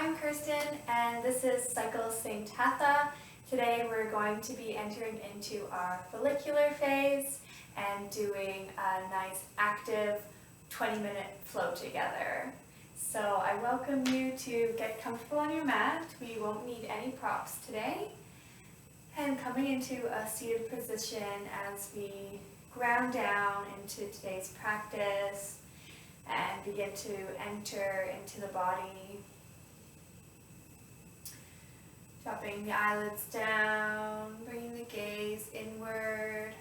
I'm Kirsten, and this is Cycle Saint Hatha. Today we're going to be entering into our follicular phase and doing a nice active 20-minute flow together. So I welcome you to get comfortable on your mat. We won't need any props today. And coming into a seated position as we ground down into today's practice and begin to enter into the body. Dropping the eyelids down, bringing the gaze inward,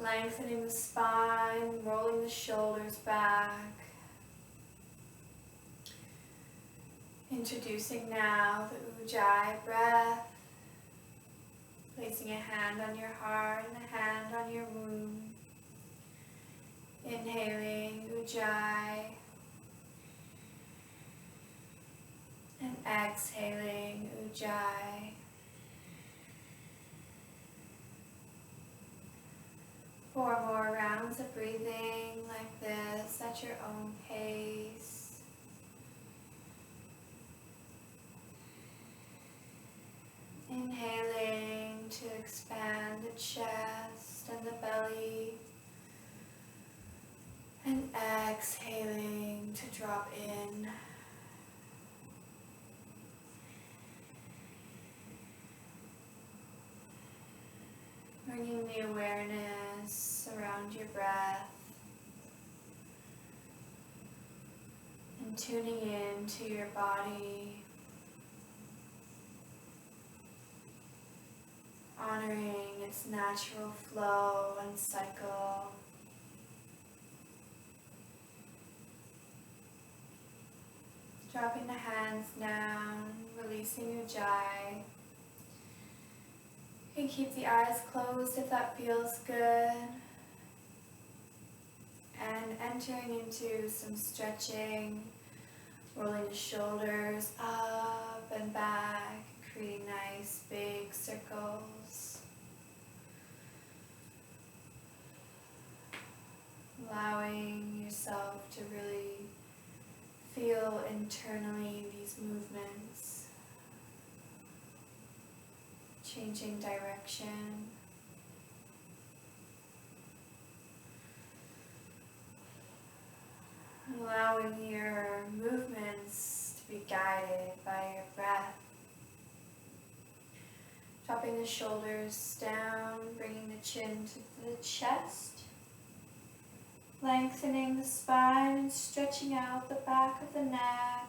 lengthening the spine, rolling the shoulders back. Introducing now the Ujjayi breath, placing a hand on your heart and a hand on your womb. Inhaling Ujjayi and exhaling Ujjayi. 4 more rounds of breathing like this at your own pace. Inhaling to expand the chest and the belly. And exhaling to drop in. Bringing the awareness around your breath. And tuning in to your body. Honoring its natural flow and cycle. Dropping the hands down, releasing Ujjayi. You can keep the eyes closed if that feels good. And entering into some stretching, rolling the shoulders up and back, creating nice big circles. Allowing yourself to really feel internally these movements, changing direction. Allowing your movements to be guided by your breath. Dropping the shoulders down, bringing the chin to the chest. Lengthening the spine and stretching out the back of the neck.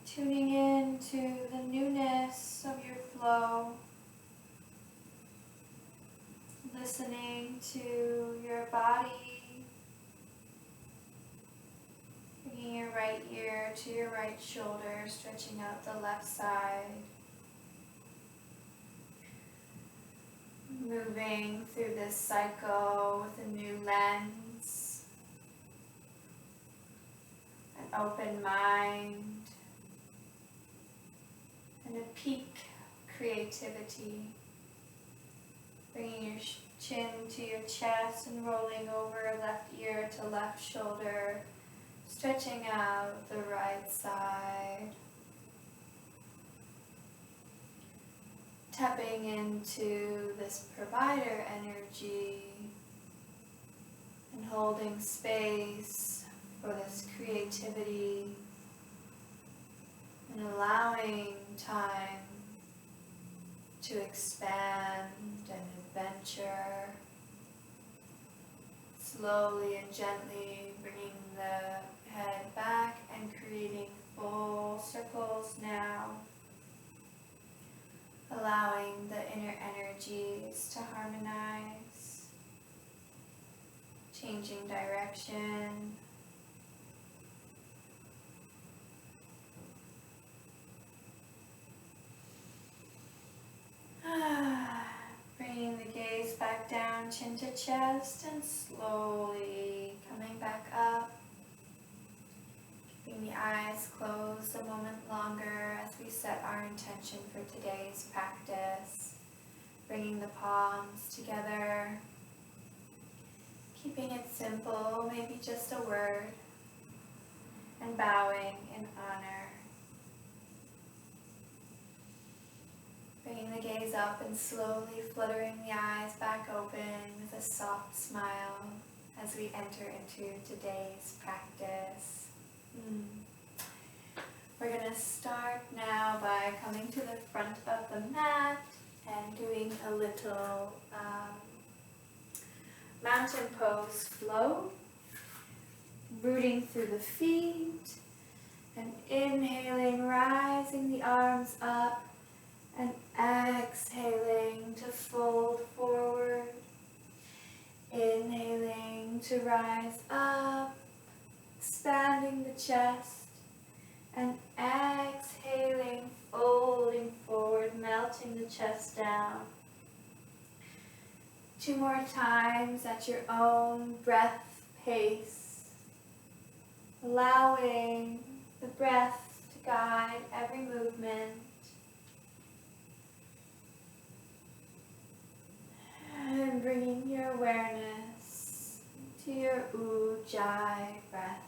Tuning in to the newness of your flow. Listening to your body. Bringing your right ear to your right shoulder, stretching out the left side. Moving through this cycle with a new lens, an open mind, and a peak creativity. Bringing your chin to your chest and rolling over left ear to left shoulder, stretching out the right side. Tapping into this provider energy and holding space for this creativity and allowing time to expand and adventure. Slowly and gently bringing the head back and creating full circles now. Allowing the inner energies to harmonize, changing direction. Bringing the gaze back down, chin to chest, and slowly coming back up. Keeping the eyes closed a moment longer as we set our intention for today's practice. Bringing the palms together. Keeping it simple, maybe just a word, and bowing in honor. Bringing the gaze up and slowly fluttering the eyes back open with a soft smile as we enter into today's practice. We're going to start now by coming to the front of the mat and doing a little mountain pose flow, rooting through the feet and inhaling, rising the arms up and exhaling to fold forward, inhaling to rise up, expanding the chest, and exhaling, folding forward, melting the chest down. 2 more times at your own breath pace, allowing the breath to guide every movement. And bringing your awareness to your Ujjayi breath.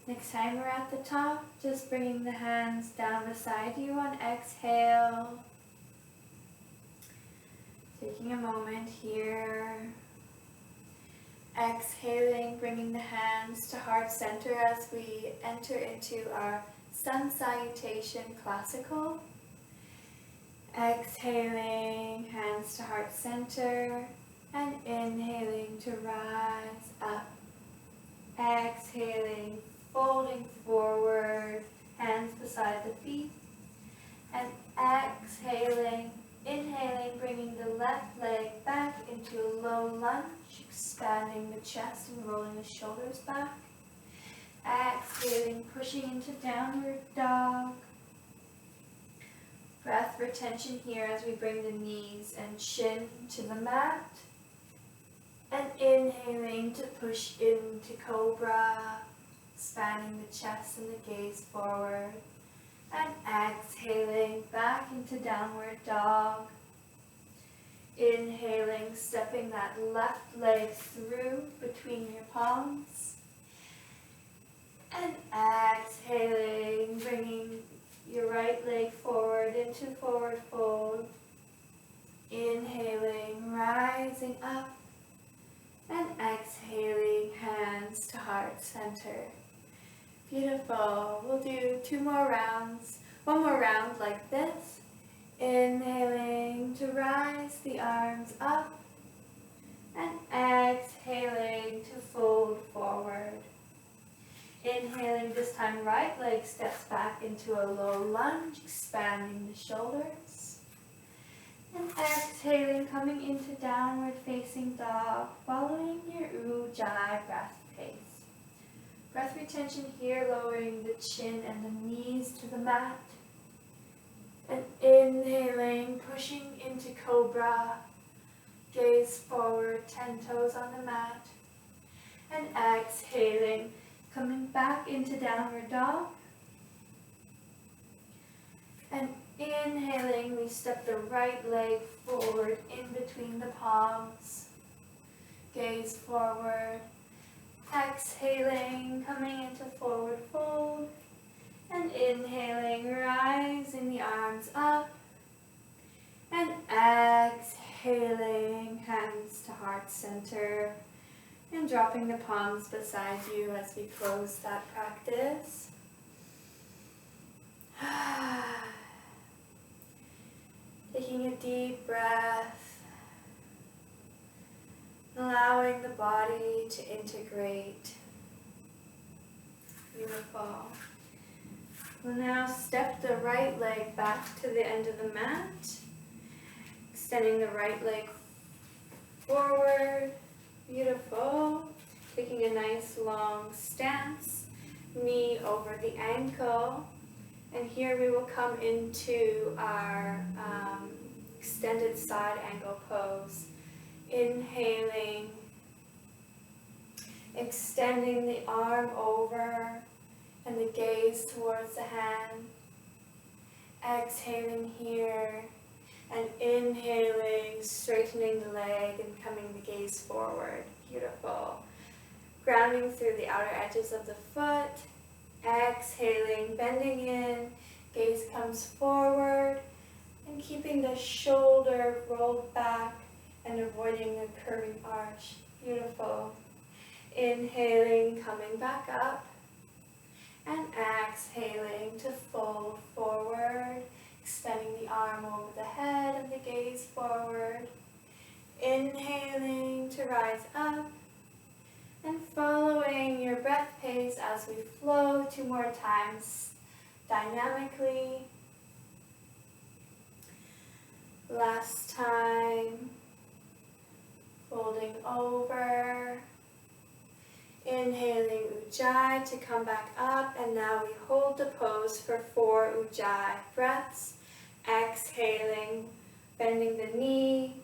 Next time we're at the top, just bringing the hands down beside you on exhale. Taking a moment here. Exhaling, bringing the hands to heart center as we enter into our sun salutation classical. Exhaling, hands to heart center, and inhaling to rise up. Exhaling, folding forward, hands beside the feet, and exhaling, inhaling, bringing the left leg back into a low lunge, expanding the chest and rolling the shoulders back. Exhaling, pushing into downward dog. Breath retention here as we bring the knees and chin to the mat. And inhaling to push into Cobra, expanding the chest and the gaze forward. And exhaling back into downward dog. Inhaling, stepping that left leg through between your palms. And exhaling, bringing your right leg forward into forward fold. Inhaling, rising up. And exhaling, hands to heart center. Beautiful. We'll do 2 more rounds. 1 more round like this. Inhaling to rise the arms up. And exhaling to fold forward. Inhaling, this time right leg steps back into a low lunge, expanding the shoulders. And exhaling, coming into downward facing dog, following your Ujjayi breath pace. Breath retention here, lowering the chin and the knees to the mat. And inhaling, pushing into Cobra, gaze forward, 10 toes on the mat. And exhaling, coming back into downward dog. And inhaling, we step the right leg forward in between the palms. Gaze forward. Exhaling, coming into forward fold. And inhaling, rising the arms up. And exhaling, hands to heart center. And dropping the palms beside you as we close that practice. Taking a deep breath. Allowing the body to integrate. Beautiful. We'll now step the right leg back to the end of the mat. Extending the right leg forward. Beautiful. Taking a nice long stance, knee over the ankle. And here we will come into our extended side angle pose. Inhaling, extending the arm over and the gaze towards the hand. Exhaling here And inhaling, straightening the leg and coming the gaze forward. Beautiful. Grounding through the outer edges of the foot. Exhaling, bending in, gaze comes forward, and keeping the shoulder rolled back and avoiding a curving arch. Beautiful. Inhaling, coming back up, and exhaling to fold forward, extending the arm over the head and the gaze forward. Inhaling to rise up, and following your breath pace as we flow 2 more times dynamically. Last time, folding over, inhaling Ujjayi to come back up, and now we hold the pose for 4 Ujjayi breaths. Exhaling, bending the knee,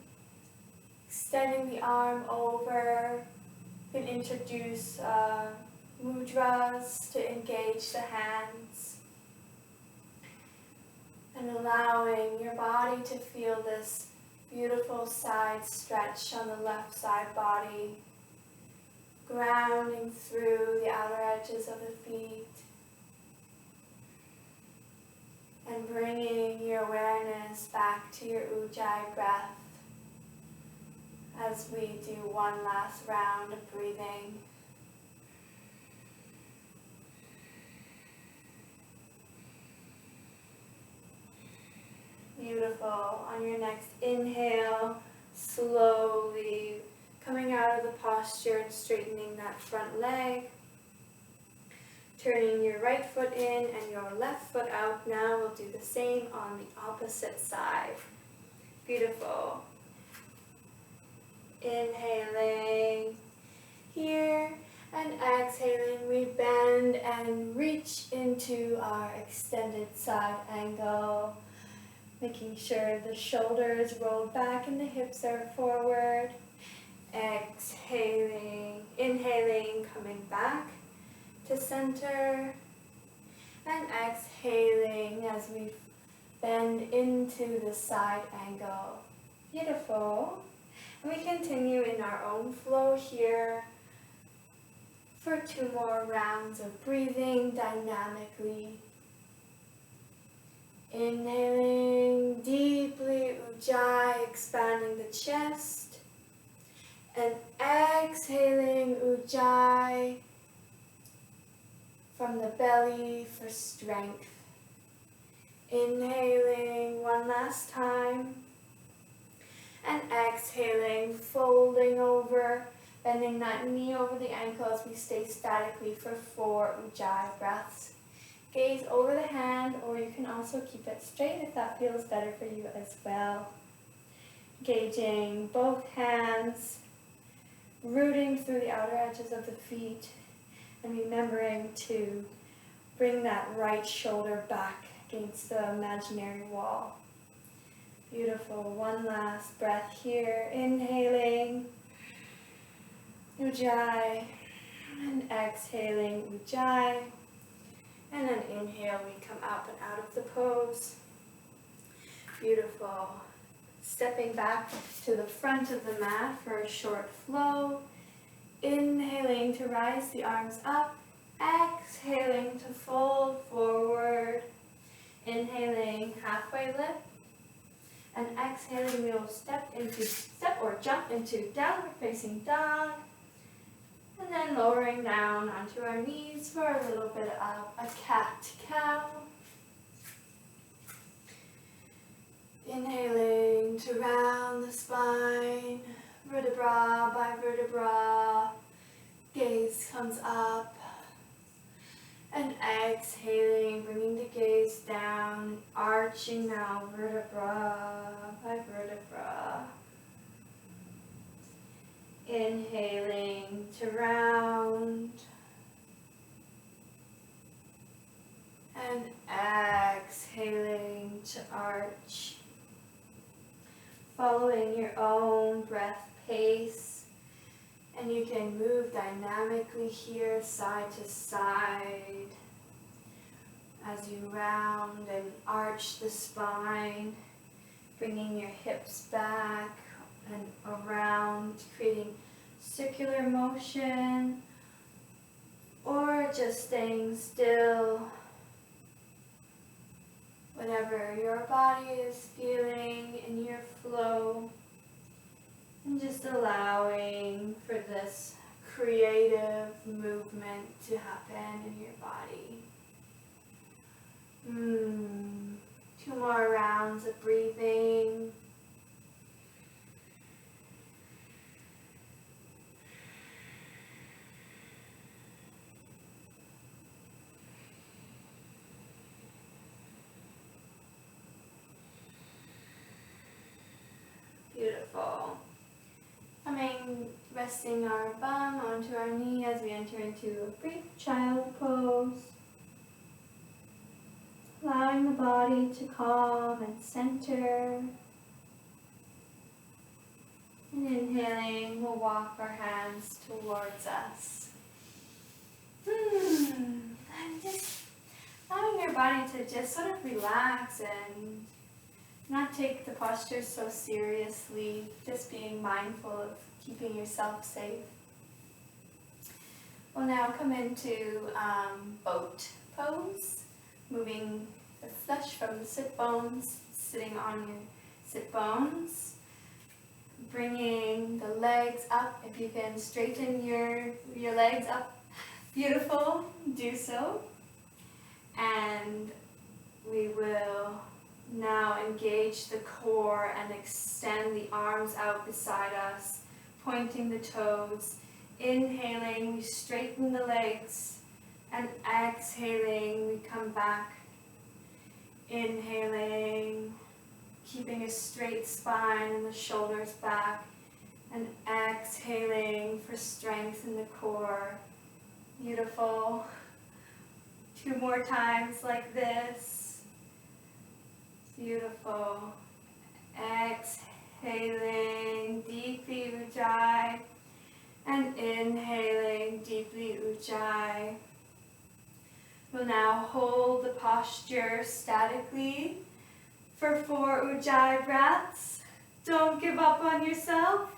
extending the arm over. You can introduce mudras to engage the hands. And allowing your body to feel this beautiful side stretch on the left side body. Grounding through the outer edges of the feet. And bringing your awareness back to your Ujjayi breath as we do one last round of breathing. Beautiful. On your next inhale, slowly coming out of the posture and straightening that front leg. Turning your right foot in and your left foot out. Now we'll do the same on the opposite side. Beautiful. Inhaling here and exhaling, we bend and reach into our extended side angle, making sure the shoulders roll back and the hips are forward. Exhaling, inhaling, coming back to center, and exhaling as we bend into the side angle. Beautiful. And we continue in our own flow here for 2 more rounds of breathing dynamically. Inhaling deeply, Ujjayi, expanding the chest. And exhaling, Ujjayi, from the belly for strength. Inhaling 1 last time. And exhaling, folding over, bending that knee over the ankle as we stay statically for 4 Ujjayi breaths. Gaze over the hand, or you can also keep it straight if that feels better for you as well. Engaging both hands, rooting through the outer edges of the feet, and remembering to bring that right shoulder back against the imaginary wall. Beautiful. 1 last breath here. Inhaling, Ujjayi, and exhaling, Ujjayi. And then inhale, we come up and out of the pose. Beautiful. Stepping back to the front of the mat for a short flow. Inhaling to rise the arms up. Exhaling to fold forward. Inhaling, halfway lift. And exhaling, we will step or jump into downward facing dog. And then lowering down onto our knees for a little bit of a cat-cow. Inhaling to round the spine, vertebra by vertebra. Gaze comes up. And exhaling, bringing the gaze down, arching now vertebra by vertebra. Inhaling to round. And exhaling to arch. Following your own breath pace. And you can move dynamically here, side to side, as you round and arch the spine, bringing your hips back and around, creating circular motion, or just staying still, whatever your body is feeling in your flow, and just allowing for this creative movement to happen in your body. 2 more rounds of breathing. Beautiful. Resting our bum onto our knee as we enter into a brief child pose. Allowing the body to calm and center. And inhaling, we'll walk our hands towards us. And just allowing your body to just sort of relax and not take the posture so seriously, just being mindful of keeping yourself safe. We'll now come into boat pose, moving the flesh from the sit bones, sitting on your sit bones, bringing the legs up. If you can straighten your legs up, beautiful, do so. And we will now engage the core and extend the arms out beside us, pointing the toes. Inhaling, we straighten the legs, and exhaling, we come back. Inhaling, keeping a straight spine and the shoulders back, and exhaling for strength in the core. Beautiful. 2 more times like this. Beautiful. Exhaling deeply, Ujjayi, and inhaling deeply, Ujjayi. We'll now hold the posture statically for 4 Ujjayi breaths. Don't give up on yourself.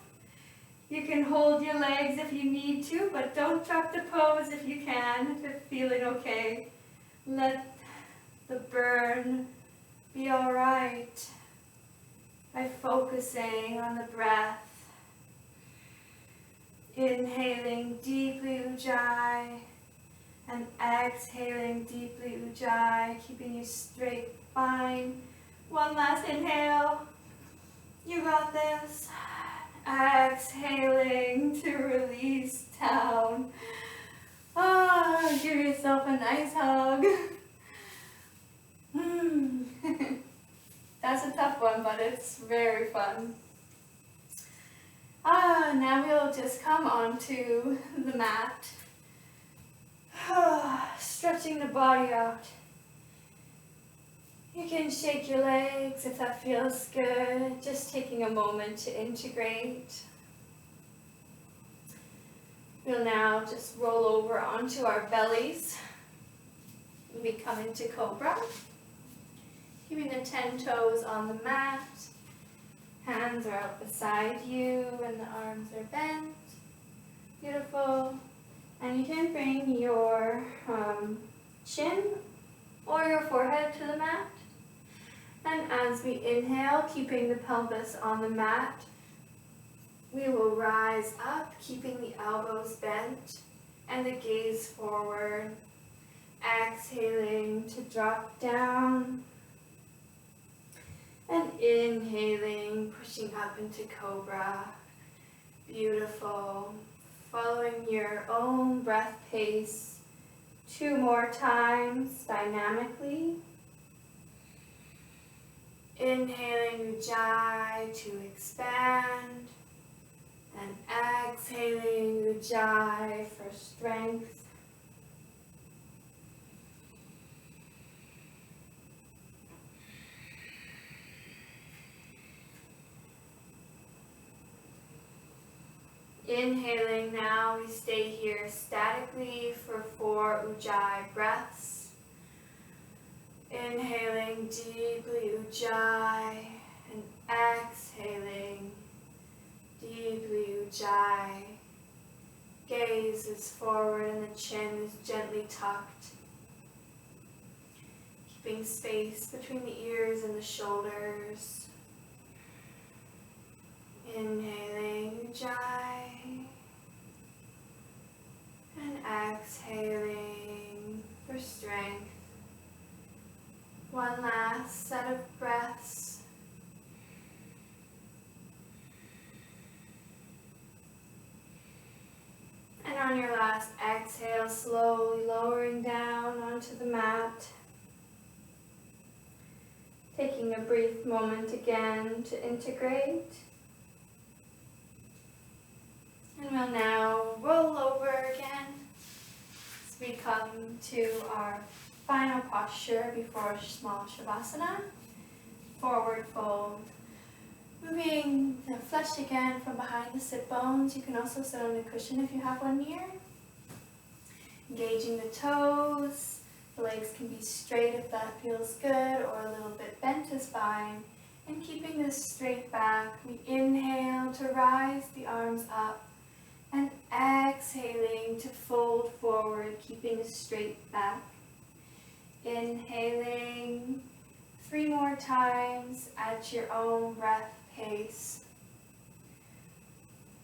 You can hold your legs if you need to, but don't drop the pose if you can, if you're feeling okay. Let the burn be all right by focusing on the breath. Inhaling deeply, Ujjayi, and exhaling deeply, Ujjayi, keeping your straight spine. One last inhale. You got this. Exhaling to release down. Give yourself a nice hug. That's a tough one, but it's very fun. Now we'll just come onto the mat. Stretching the body out. You can shake your legs if that feels good. Just taking a moment to integrate. We'll now just roll over onto our bellies. We come into Cobra. Keeping the 10 toes on the mat. Hands are out beside you and the arms are bent. Beautiful. And you can bring your chin or your forehead to the mat. And as we inhale, keeping the pelvis on the mat, we will rise up, keeping the elbows bent and the gaze forward. Exhaling to drop down. And inhaling, pushing up into Cobra. Beautiful. Following your own breath pace. 2 more times dynamically. Inhaling Ujjayi to expand. And exhaling Ujjayi for strength. Inhaling now, we stay here statically for 4 Ujjayi breaths. Inhaling deeply, Ujjayi, and Exhaling, deeply ujjayi. Gaze is forward and the chin is gently tucked. Keeping space between the ears and the shoulders. Inhaling ujjayi. And exhaling for strength. One last set of breaths. And on your last exhale, slowly lowering down onto the mat. Taking a brief moment again to integrate. And we'll now roll over again as we come to our final posture before small Savasana. Forward fold. Moving the flesh again from behind the sit bones. You can also sit on a cushion if you have one near. Engaging the toes. The legs can be straight if that feels good, or a little bit bent is fine. And keeping this straight back, we inhale to rise the arms up. And exhaling to fold forward, keeping a straight back. Inhaling 3 more times at your own breath pace.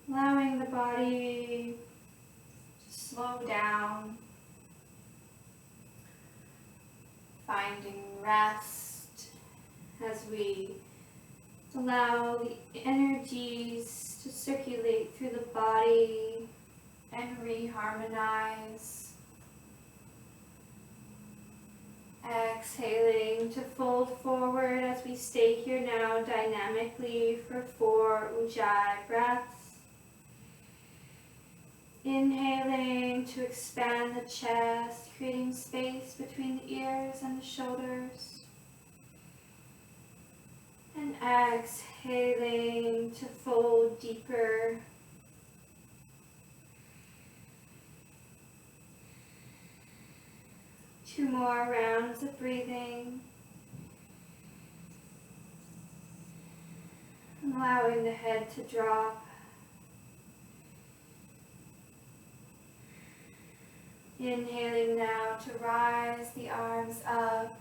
Allowing the body to slow down. Finding rest as we allow the energies to circulate through the body and reharmonize. Exhaling to fold forward as we stay here now dynamically for 4 ujjayi breaths. Inhaling to expand the chest, creating space between the ears and the shoulders. And exhaling to fold deeper. Two more rounds of breathing. Allowing the head to drop. Inhaling now to rise the arms up.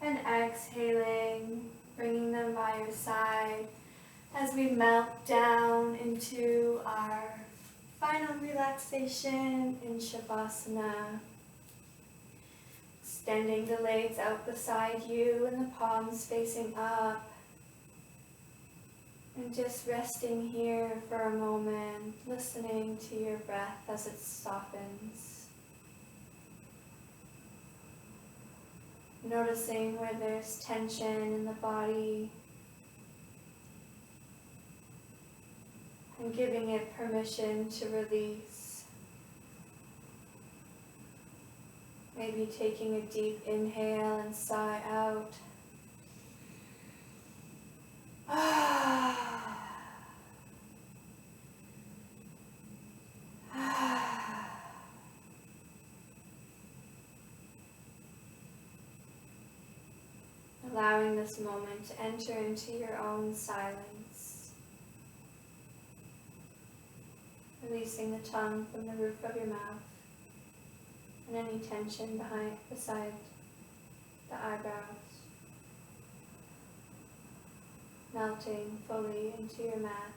And exhaling, bringing them by your side as we melt down into our final relaxation in Shavasana. Extending the legs out beside you and the palms facing up. And just resting here for a moment, listening to your breath as it softens. Noticing where there's tension in the body. And giving it permission to release. Maybe taking a deep inhale and sigh out. Allowing this moment to enter into your own silence. Releasing the tongue from the roof of your mouth. And any tension beside the eyebrows. Melting fully into your mat.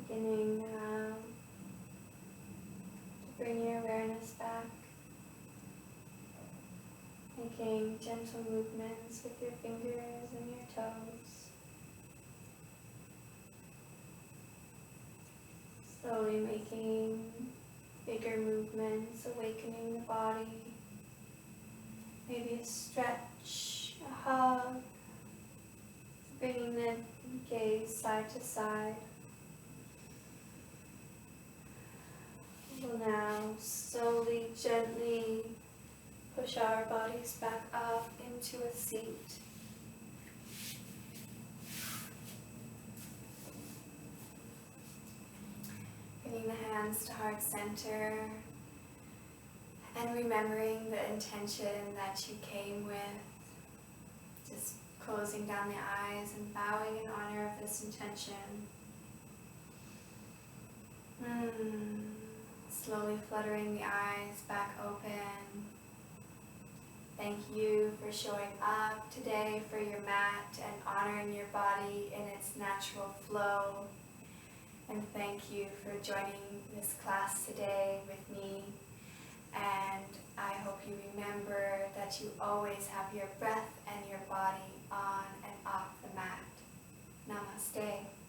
Beginning now to bring your awareness back. Making gentle movements with your fingers and your toes. Slowly making bigger movements, awakening the body. Maybe a stretch, a hug. Bringing the gaze side to side. We'll now slowly, gently push our bodies back up into a seat. bringing the hands to heart center and remembering the intention that you came with. Just closing down the eyes and bowing in honor of this intention. Slowly fluttering the eyes back open. Thank you for showing up today for your mat and honoring your body in its natural flow. And thank you for joining this class today with me. And I hope you remember that you always have your breath and your body on and off the mat. Namaste.